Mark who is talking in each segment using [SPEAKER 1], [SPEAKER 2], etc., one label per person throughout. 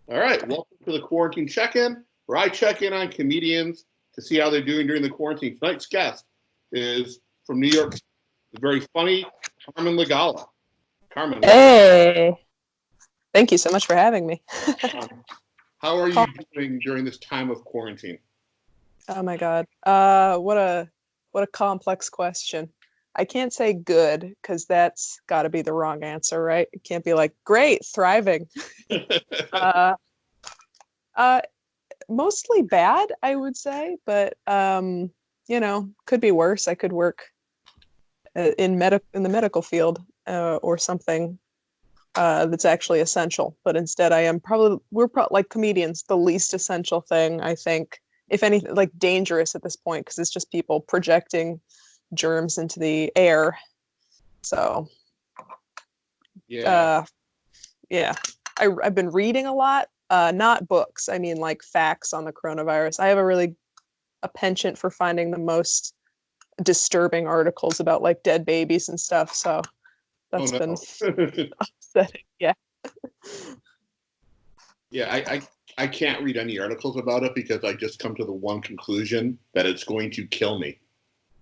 [SPEAKER 1] All right, welcome to the quarantine check-in, where I check in on comedians to see how they're doing during the quarantine. Tonight's guest is from New York, the very funny Carmen Lagala. Carmen, welcome.
[SPEAKER 2] Hey, thank you so much for having me.
[SPEAKER 1] Um, how are you
[SPEAKER 2] Call-
[SPEAKER 1] doing during this time of quarantine?
[SPEAKER 2] Oh my God. What a complex question. I can't say good because that's got to be the wrong answer, right? It can't be like great, thriving. Uh, uh, Mostly bad, I would say, but could be worse. I could work in the medical field or something that's actually essential. But instead, like comedians, the least essential thing, I think, if anything, like dangerous at this point, because it's just people projecting germs into the air. So,
[SPEAKER 1] Yeah.
[SPEAKER 2] uh, yeah, I've been reading a lot, not books. I mean, like facts on the coronavirus. I have a penchant for finding the most disturbing articles about like dead babies and stuff. So
[SPEAKER 1] Oh
[SPEAKER 2] that's been
[SPEAKER 1] no.
[SPEAKER 2] upsetting. Yeah.
[SPEAKER 1] Yeah, I can't read any articles about it because I just come to the one conclusion that it's going to kill me.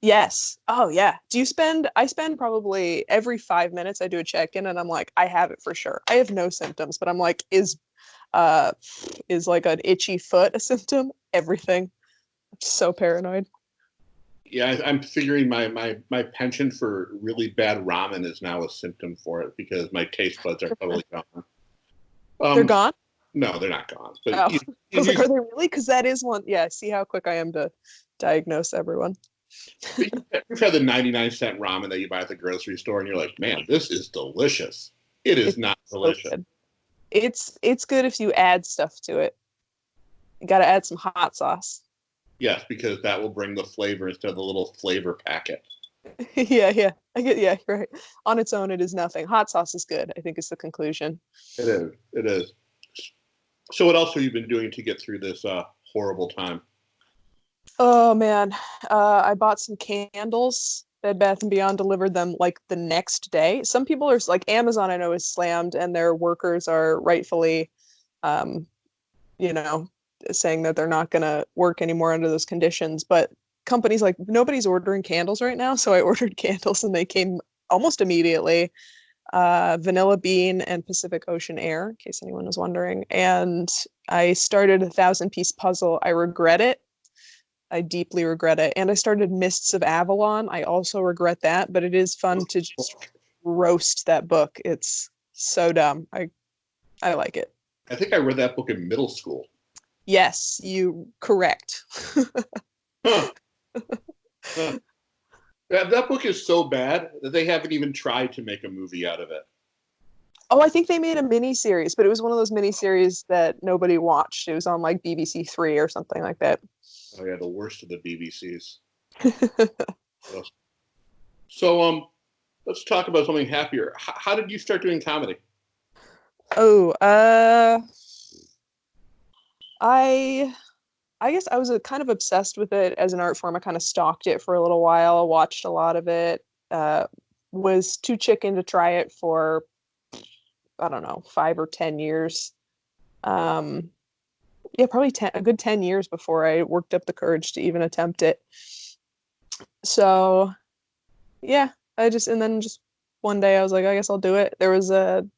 [SPEAKER 2] Yes. Oh, yeah. I spend probably every 5 minutes I do a check-in and I'm like, I have it for sure. I have no symptoms, but I'm like, uh is like an itchy foot a symptom? Everything. I'm so paranoid.
[SPEAKER 1] Yeah, I'm figuring my penchant for really bad ramen is now a symptom for it because my taste buds are totally gone.
[SPEAKER 2] They're
[SPEAKER 1] Um,
[SPEAKER 2] gone?
[SPEAKER 1] no, they're not gone, but
[SPEAKER 2] Oh. I was like,
[SPEAKER 1] you,
[SPEAKER 2] are they really? Because that is one. Yeah, see how quick I am to diagnose everyone.
[SPEAKER 1] you've had the 99-cent ramen that you buy at the grocery store, and you're like, man, this is delicious. It is
[SPEAKER 2] It's
[SPEAKER 1] not
[SPEAKER 2] so
[SPEAKER 1] delicious.
[SPEAKER 2] good. It's good if you add stuff to it. You got to add some hot sauce.
[SPEAKER 1] Yes, because that will bring the flavor instead of the little flavor packet.
[SPEAKER 2] Yeah, yeah. I get, yeah, right. On its own, it is nothing. Hot sauce is good, I think is the conclusion.
[SPEAKER 1] It is. It is. So, what else have you been doing to get through this horrible time?
[SPEAKER 2] Oh man, I bought some candles. Bed Bath and Beyond delivered them like the next day. Some people are like Amazon, I know is slammed, and their workers are rightfully, um, you know, saying that they're not gonna work anymore under those conditions. But companies like nobody's ordering candles right now, so I ordered candles and they came almost immediately. Vanilla Bean and Pacific Ocean Air, in case anyone was wondering. And I started a 1,000 piece puzzle. I regret it. I deeply regret it. And I started Mists of Avalon. I also regret that, but it is fun to just roast that book. It's so dumb. I like it.
[SPEAKER 1] I think I read that book in middle school.
[SPEAKER 2] Yes, you correct.
[SPEAKER 1] Huh. Huh. That book is so bad that they haven't even tried to make a movie out of it.
[SPEAKER 2] Oh, I think they made a mini series, but it was one of those mini series that nobody watched. It was on like BBC Three or something like that.
[SPEAKER 1] Oh yeah, the worst of the BBCs. So let's talk about something happier. How did you start doing comedy?
[SPEAKER 2] Oh, I I guess I was kind of obsessed with it as an art form. I kind of stalked it for a little while, watched a lot of it. Was too chicken to try it for I don't know 5 or 10 years. Um, yeah, probably a good 10 years before I worked up the courage to even attempt it. So yeah, and then just one day I was like, I guess I'll do it. There wasn't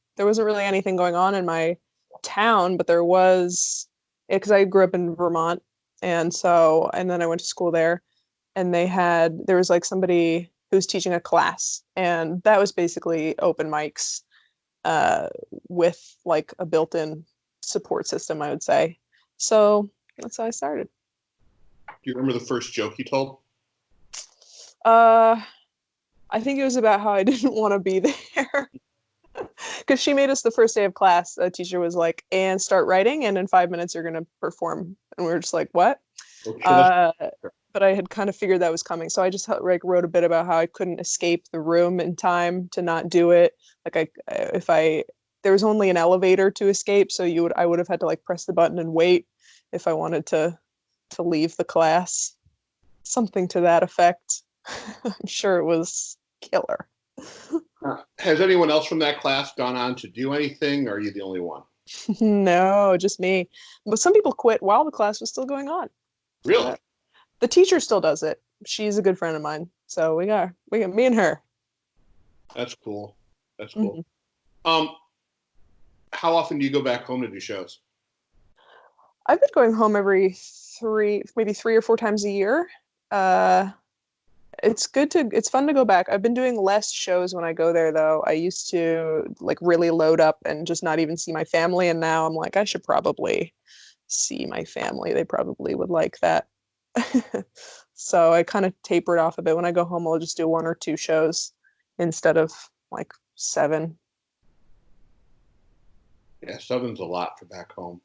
[SPEAKER 2] really anything going on in my town, but there was because I grew up in Vermont, and then I went to school there, and there was like somebody who was teaching a class, and that was basically open mics, uh, with like a built-in support system, I would say. So that's how I started.
[SPEAKER 1] Do you remember the first joke you told?
[SPEAKER 2] Uh, I think it was about how I didn't want to be there. Because she made us the first day of class. A teacher was like, "And start writing, and in 5 minutes you're gonna perform." And we were just like, "What?"
[SPEAKER 1] Okay, let's.
[SPEAKER 2] Uh, but I had kind of figured that was coming, so I just like wrote a bit about how I couldn't escape the room in time to not do it. Like if I there was only an elevator to escape, so I would have had to like press the button and wait if I wanted to leave the class. Something to that effect. I'm sure it was killer.
[SPEAKER 1] Has anyone else from that class gone on to do anything, or are you the only one?
[SPEAKER 2] No, just me. But some people quit while the class was still going on.
[SPEAKER 1] Really?
[SPEAKER 2] The teacher still does it. She's a good friend of mine. So we got me and her.
[SPEAKER 1] That's cool. That's cool.
[SPEAKER 2] Mhm.
[SPEAKER 1] Um, how often do you go back home to do shows?
[SPEAKER 2] I've been going home every maybe 3 or 4 times a year. Uh, it's fun to go back. I've been doing less shows when I go there though. I used to like really load up and just not even see my family, and now I'm like, I should probably see my family. They probably would like that. So I kind of tapered off a bit. When I go home, I'll just do 1 or 2 shows instead of like 7.
[SPEAKER 1] Yeah, seven's a lot for back home.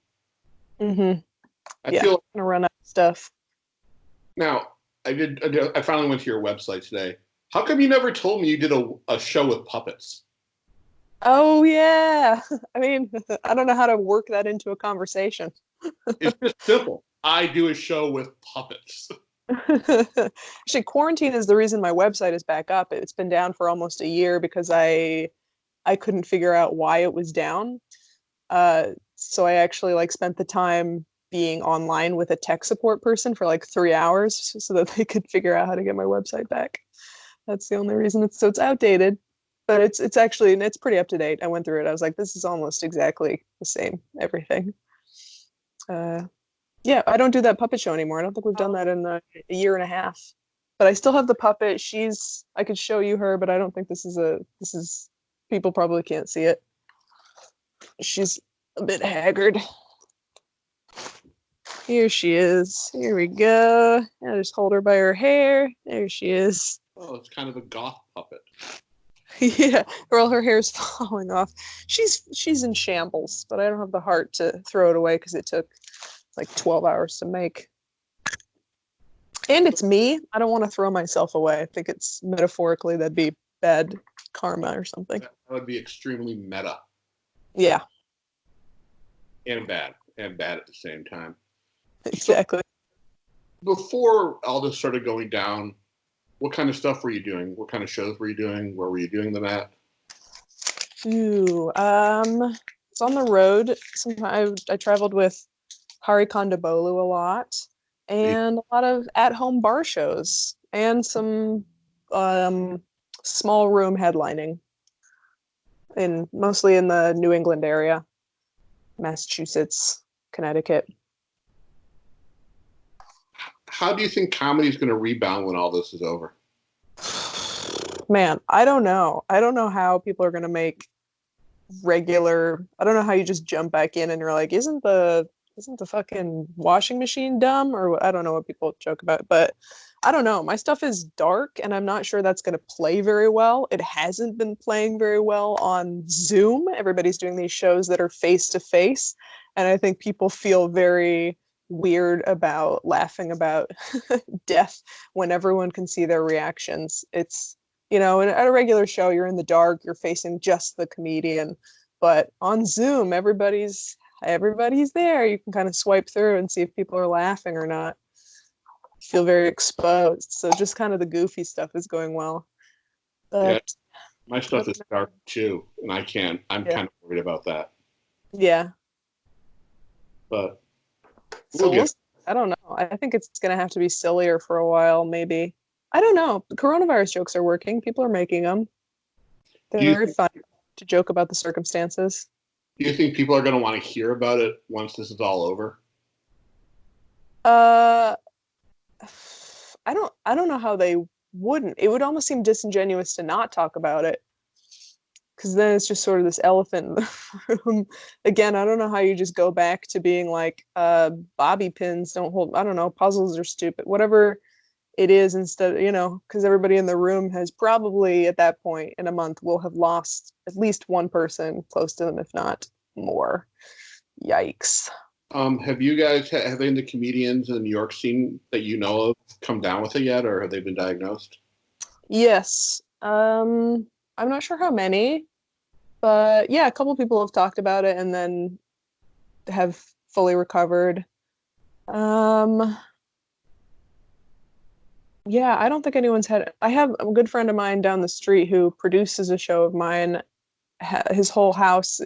[SPEAKER 2] Mm-hmm.
[SPEAKER 1] I
[SPEAKER 2] Yeah,
[SPEAKER 1] feel
[SPEAKER 2] gonna run out of stuff.
[SPEAKER 1] now. I finally went to your website today. How come you never told me you did a show with puppets?
[SPEAKER 2] Oh yeah. I mean, I don't know how to work that into a conversation.
[SPEAKER 1] It's just simple. I do a show with puppets.
[SPEAKER 2] Actually, quarantine is the reason my website is back up. It's been down for almost a year because I couldn't figure out why it was down. So I actually like spent the time being online with a tech support person for like 3 hours so that they could figure out how to get my website back. That's the only reason it's outdated, but it's actually it's pretty up to date. I went through it. I was like, this is almost exactly the same everything. Uh, yeah, I don't do that puppet show anymore. I don't think we've done that in a year and a half. But I still have the puppet. I could show you her, but I don't think this is people probably can't see it. She's a bit haggard. Here she is. Here we go. I just hold her by her hair. There she is.
[SPEAKER 1] Oh, it's kind of a goth puppet.
[SPEAKER 2] Yeah, well, her hair's falling off. She's in shambles, but I don't have the heart to throw it away because it took like 12 hours to make. And it's me. I don't want to throw myself away. I think it's metaphorically that'd be bad karma or something.
[SPEAKER 1] That would be extremely meta
[SPEAKER 2] Yeah,
[SPEAKER 1] and bad at the same time. So
[SPEAKER 2] exactly.
[SPEAKER 1] before all this started going down, what kind of stuff were you doing? What kind of shows were you doing? Where were you doing them at?
[SPEAKER 2] Ooh, it's on the road. Sometimes I traveled with Hari Kondabolu a lot, and a lot of at-home bar shows, and some um, small room headlining in mostly in the New England area, Massachusetts, Connecticut.
[SPEAKER 1] How do you think comedy is going to rebound when all this is over?
[SPEAKER 2] Man, I don't know. I don't know how people are going to make regular. I don't know how you just jump back in and you're like, isn't the fucking washing machine dumb? Or I don't know what people joke about, but I don't know. My stuff is dark and I'm not sure that's going to play very well. It hasn't been playing very well on Zoom. Everybody's doing these shows that are face to face, and I think people feel very weird about laughing about death when everyone can see their reactions. It's, at a regular show, you're in the dark, you're facing just the comedian, but on Zoom, everybody's there. You can kind of swipe through and see if people are laughing or not. Feel very exposed. So just kind of the goofy stuff is going well.
[SPEAKER 1] Yeah,
[SPEAKER 2] But
[SPEAKER 1] my stuff is dark too, and I'm
[SPEAKER 2] yeah,
[SPEAKER 1] kind of worried about that.
[SPEAKER 2] yeah.
[SPEAKER 1] But
[SPEAKER 2] So
[SPEAKER 1] we'll get.
[SPEAKER 2] I don't know. I think it's gonna have to be sillier for a while, maybe. I don't know. The coronavirus jokes are working. People are making them. They're
[SPEAKER 1] Do you
[SPEAKER 2] very fun to joke about the circumstances.
[SPEAKER 1] do you think people are going to want to hear about it once this is all over?
[SPEAKER 2] Uh, I don't know how they wouldn't. It would almost seem disingenuous to not talk about it because then it's just sort of this elephant in the room. Again, I don't know how you just go back to being like, bobby pins don't hold, I don't know, puzzles are stupid, whatever it is, instead, because everybody in the room has probably at that point in a month will have lost at least one person close to them, if not more. Yikes.
[SPEAKER 1] Have any of the comedians in the New York scene that you know of come down with it yet, or have they been diagnosed?
[SPEAKER 2] Yes. I'm not sure how many, but yeah, a couple people have talked about it and then have fully recovered. Um, yeah, I don't think anyone's had. I have a good friend of mine down the street who produces a show of mine. His whole house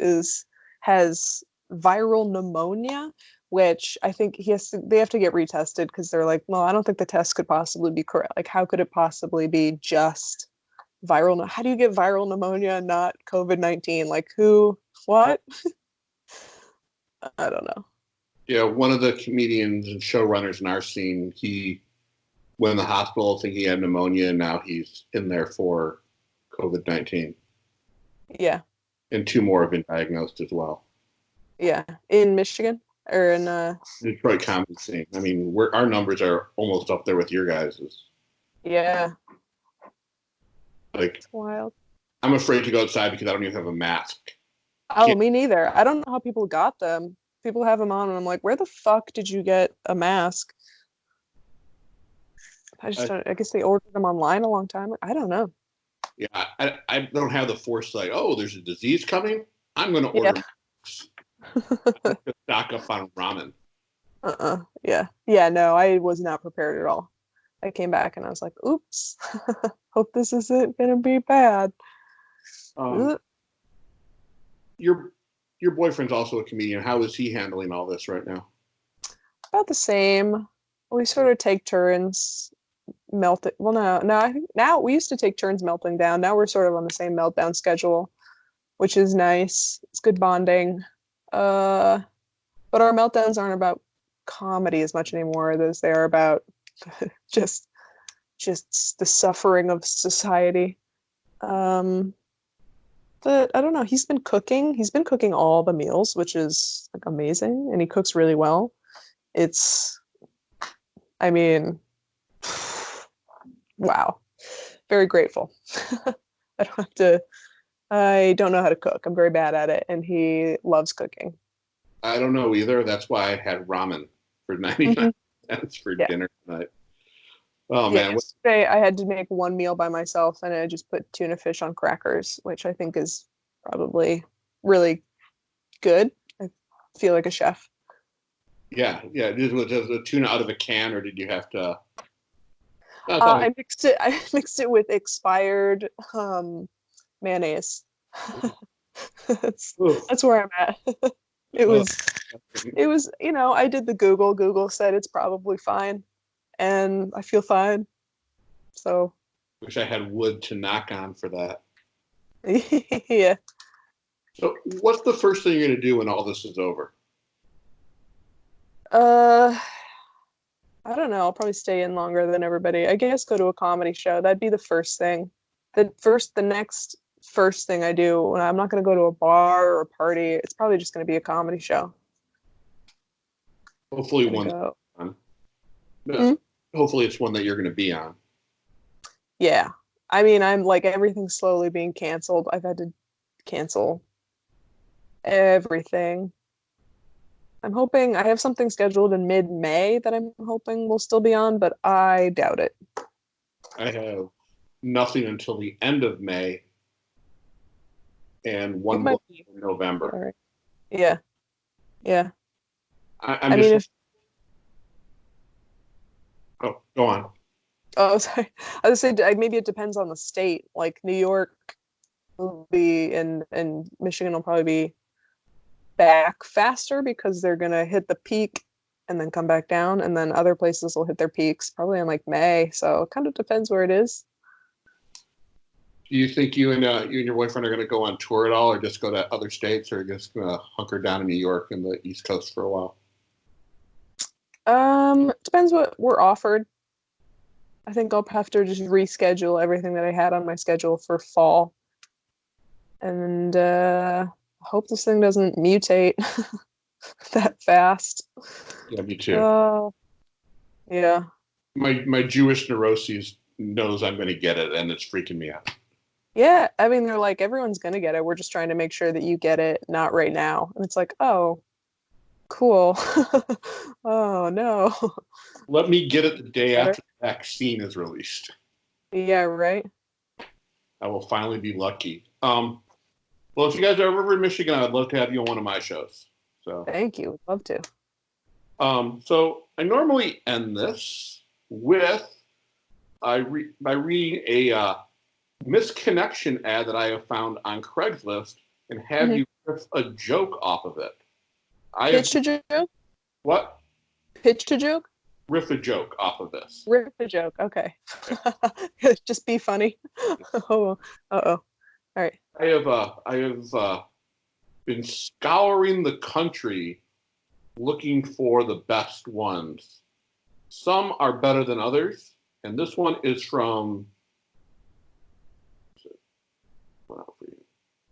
[SPEAKER 2] has viral pneumonia, which I think they have to get retested because they're like, well, I don't think the test could possibly be correct. Like, how could it possibly be just viral? How do you get viral pneumonia and not COVID-19? Like, who, what? I don't know.
[SPEAKER 1] Yeah, one of the comedians and showrunners in our scene, he went in the hospital thinking he had pneumonia, and now he's in there for COVID-19.
[SPEAKER 2] Yeah.
[SPEAKER 1] And 2 more have been diagnosed as well.
[SPEAKER 2] Yeah. In Michigan or in
[SPEAKER 1] Detroit comedy scene. I mean, our numbers are almost up there with your guys's.
[SPEAKER 2] Yeah.
[SPEAKER 1] Like,
[SPEAKER 2] it's wild.
[SPEAKER 1] I'm afraid to go outside because I don't even have a mask.
[SPEAKER 2] Oh, me neither. I don't know how people got them. People have them on, and I'm like, where the fuck did you get a mask? I guess they ordered them online a long time. I don't know.
[SPEAKER 1] Yeah, I don't have the foresight. Oh, there's a disease coming. I'm going to order masks. Stock up on ramen.
[SPEAKER 2] Yeah, no, I was not prepared at all. I came back and I was like, oops. Hope this isn't going to be bad.
[SPEAKER 1] Your boyfriend's also a comedian. How is he handling all this right now?
[SPEAKER 2] About the same. We sort of take turns melting. Well, no, I think now we used to take turns melting down. Now we're sort of on the same meltdown schedule, which is nice. It's good bonding. But our meltdowns aren't about comedy as much anymore as they are about just the suffering of society. But I don't know. He's been cooking. He's been cooking all the meals, which is like amazing, and he cooks really well. I mean, wow, very grateful. I don't know how to cook. I'm very bad at it, and he loves cooking.
[SPEAKER 1] I don't know either. That's why I had ramen for 99 cents for dinner tonight. Oh man!
[SPEAKER 2] Yesterday I had to make one meal by myself, and I just put tuna fish on crackers, which I think is probably really good. I feel like a chef.
[SPEAKER 1] Yeah. Was the tuna out of a can, or did you have to?
[SPEAKER 2] I mixed it. I mixed it with expired mayonnaise. that's where I'm at. It was. I did the Google. Google said it's probably fine, and I feel fine. So.
[SPEAKER 1] Wish I had wood to knock on for that.
[SPEAKER 2] Yeah.
[SPEAKER 1] So, what's the first thing you're going to do when all this is over?
[SPEAKER 2] I don't know. I'll probably stay in longer than everybody. I guess go to a comedy show. That'd be the first thing. The next first thing I do when I'm not going to go to a bar or a party. It's probably just going to be a comedy show.
[SPEAKER 1] Hopefully one. Hopefully it's one that you're going to be on.
[SPEAKER 2] Yeah. I mean, I'm like everything's slowly being canceled. I've had to cancel everything. I'm hoping I have something scheduled in mid-May that I'm hoping will still be on, but I doubt it.
[SPEAKER 1] I have nothing until the end of May and one more in November.
[SPEAKER 2] All right. Yeah.
[SPEAKER 1] I mean, oh, go on.
[SPEAKER 2] Oh, sorry. I was saying maybe it depends on the state. Like New York will be and Michigan will probably be back faster because they're gonna hit the peak and then come back down, and then other places will hit their peaks probably in like May. So it kind of depends where it is.
[SPEAKER 1] Do you think you and your boyfriend are going to go on tour at all, or just go to other states, or just going to hunker down in New York and the East Coast for a while?
[SPEAKER 2] Depends what we're offered. I think I'll have to just reschedule everything that I had on my schedule for fall, and hope this thing doesn't mutate that fast.
[SPEAKER 1] Yeah, me too.
[SPEAKER 2] Yeah.
[SPEAKER 1] My Jewish neuroses knows I'm going to get it, and it's freaking me out.
[SPEAKER 2] Yeah, I mean, they're like, everyone's going to get it. We're just trying to make sure that you get it, not right now. And it's like, oh, cool. Oh, no.
[SPEAKER 1] Let me get it the day after the vaccine is released.
[SPEAKER 2] Yeah, right.
[SPEAKER 1] I will finally be lucky. Well, if you guys are ever in Michigan, I'd love to have you on one of my shows. So
[SPEAKER 2] thank you. Would love to.
[SPEAKER 1] So I normally end this with by reading a misconnection ad that I have found on Craigslist and have you riff a joke off of it. I have
[SPEAKER 2] Pitch a joke?
[SPEAKER 1] what?
[SPEAKER 2] Pitch a joke?
[SPEAKER 1] Riff a joke off of this.
[SPEAKER 2] Rip a joke. Okay.
[SPEAKER 1] Okay.
[SPEAKER 2] Just be funny. Oh, uh-oh. All right.
[SPEAKER 1] I have been scouring the country looking for the best ones. Some are better than others, and this one is from.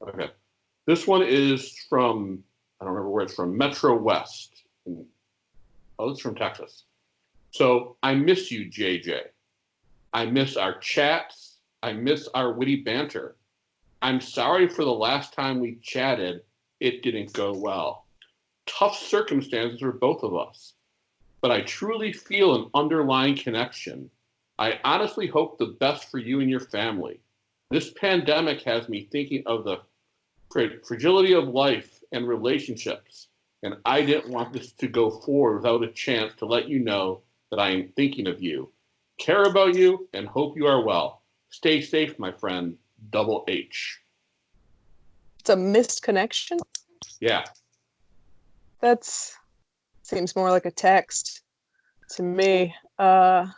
[SPEAKER 1] Okay, this one is from. I don't remember where it's from. Metro West. Oh, it's from Texas. So I miss you, JJ. I miss our chats. I miss our witty banter. I'm sorry for the last time we chatted. It didn't go well. Tough circumstances for both of us, but I truly feel an underlying connection. I honestly hope the best for you and your family. This pandemic has me thinking of the fragility of life and relationships, and I didn't want this to go forward without a chance to let you know that I am thinking of you, care about you, and hope you are well. Stay safe, my friend. Double H.
[SPEAKER 2] It's a missed connection.
[SPEAKER 1] Yeah.
[SPEAKER 2] That's seems more like a text to me. Man.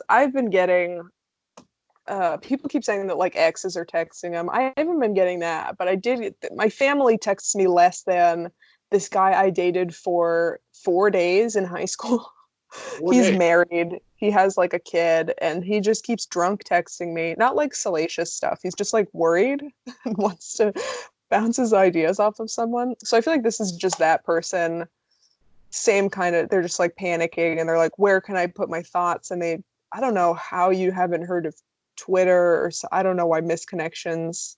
[SPEAKER 2] I've been getting people keep saying that like exes are texting them. I haven't been getting that, but my family texts me less than this guy I dated for 4 days in high school. He's married. He has like a kid, and he just keeps drunk texting me. Not like salacious stuff. He's just like worried and wants to bounce his ideas off of someone. So I feel like this is just that person. Same kind of. They're just like panicking, and they're like, "Where can I put my thoughts?" And I don't know how you haven't heard of Twitter, or I don't know why Misconnections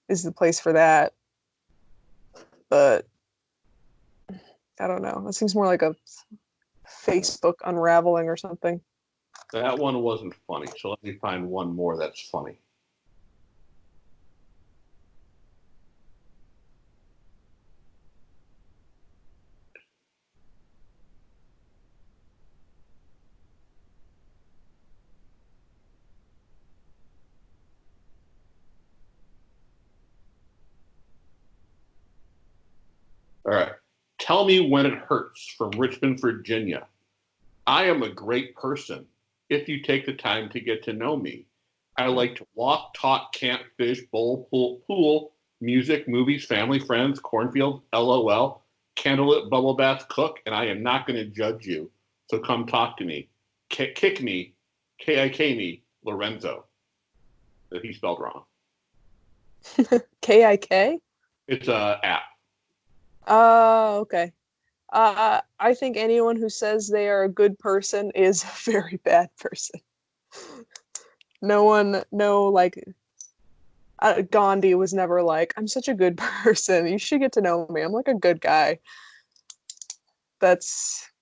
[SPEAKER 2] is the place for that. But I don't know. It seems more like a Facebook unraveling or something.
[SPEAKER 1] That one wasn't funny, so let me find one more that's funny. All right. Tell me when it hurts from Richmond, Virginia. I am a great person if you take the time to get to know me. I like to walk, talk, camp, fish, bowl, pool, music, movies, family, friends, cornfield, LOL, candlelit bubble bath, cook, and I am not going to judge you. So come talk to me. Kick me, K-I-K me, Lorenzo. That he spelled wrong.
[SPEAKER 2] KIK?
[SPEAKER 1] It's a app.
[SPEAKER 2] Oh, okay. I think anyone who says they are a good person is a very bad person. Like, Gandhi was never like, I'm such a good person. You should get to know me. I'm like a good guy. That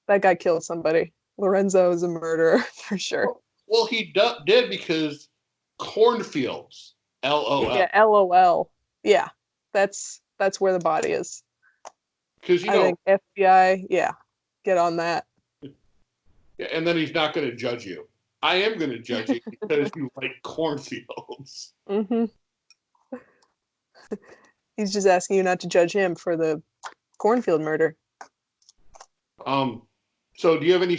[SPEAKER 2] guy killed somebody. Lorenzo is a murderer for sure.
[SPEAKER 1] Well, he did because cornfields, LOL.
[SPEAKER 2] Yeah, LOL. Yeah, that's where the body is.
[SPEAKER 1] Because
[SPEAKER 2] I think FBI, yeah, get on that.
[SPEAKER 1] and then he's not going to judge you. I am going to judge you because you like cornfields.
[SPEAKER 2] Mm-hmm. He's just asking you not to judge him for the cornfield murder.
[SPEAKER 1] So do you have any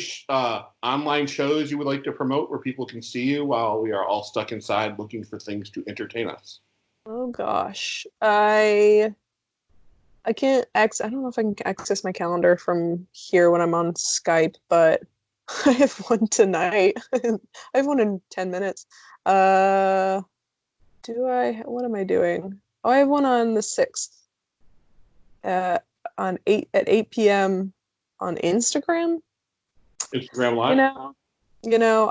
[SPEAKER 1] online shows you would like to promote where people can see you while we are all stuck inside looking for things to entertain us?
[SPEAKER 2] Oh gosh, I can't I don't know if I can access my calendar from here when I'm on Skype, but I have one tonight. I have one in 10 minutes. What am I doing? Oh, I have one on the 6th. On 8 p.m. on Instagram.
[SPEAKER 1] Instagram Live?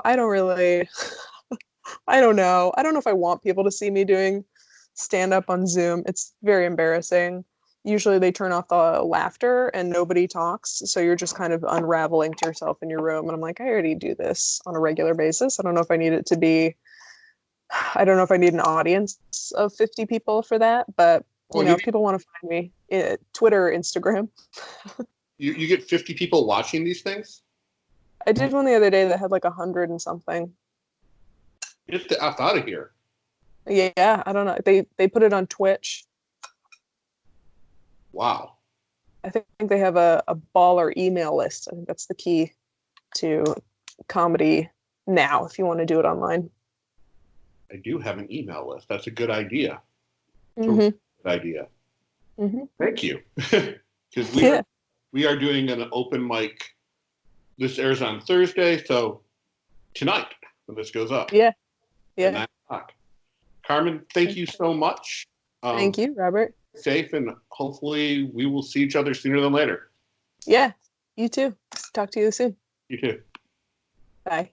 [SPEAKER 2] I don't really I don't know. I don't know if I want people to see me doing stand up on Zoom. It's very embarrassing. Usually they turn off the laughter and nobody talks. So you're just kind of unraveling to yourself in your room. And I'm like, I already do this on a regular basis. I don't know if I need an audience of 50 people for that. But, if people want to find me, Twitter, Instagram.
[SPEAKER 1] You get 50 people watching these things?
[SPEAKER 2] I did one the other day that had like 100 and something.
[SPEAKER 1] Get the F out of here.
[SPEAKER 2] Yeah, I don't know. They put it on Twitch.
[SPEAKER 1] Wow.
[SPEAKER 2] I think they have a baller email list. I think that's the key to comedy now if you want to do it online.
[SPEAKER 1] I do have an email list. That's a good idea.
[SPEAKER 2] Hmm.
[SPEAKER 1] Good idea.
[SPEAKER 2] Hmm.
[SPEAKER 1] Thank you. Because
[SPEAKER 2] Yeah.
[SPEAKER 1] we are doing an open mic. This airs on Thursday, so tonight when this goes up
[SPEAKER 2] Yeah.
[SPEAKER 1] at
[SPEAKER 2] Yeah.
[SPEAKER 1] 9 o'clock. Carmen, thank you so much.
[SPEAKER 2] Thank you, Robert.
[SPEAKER 1] Safe, and hopefully we will see each other sooner than later.
[SPEAKER 2] Yeah. You too. Talk to you soon.
[SPEAKER 1] You too.
[SPEAKER 2] Bye.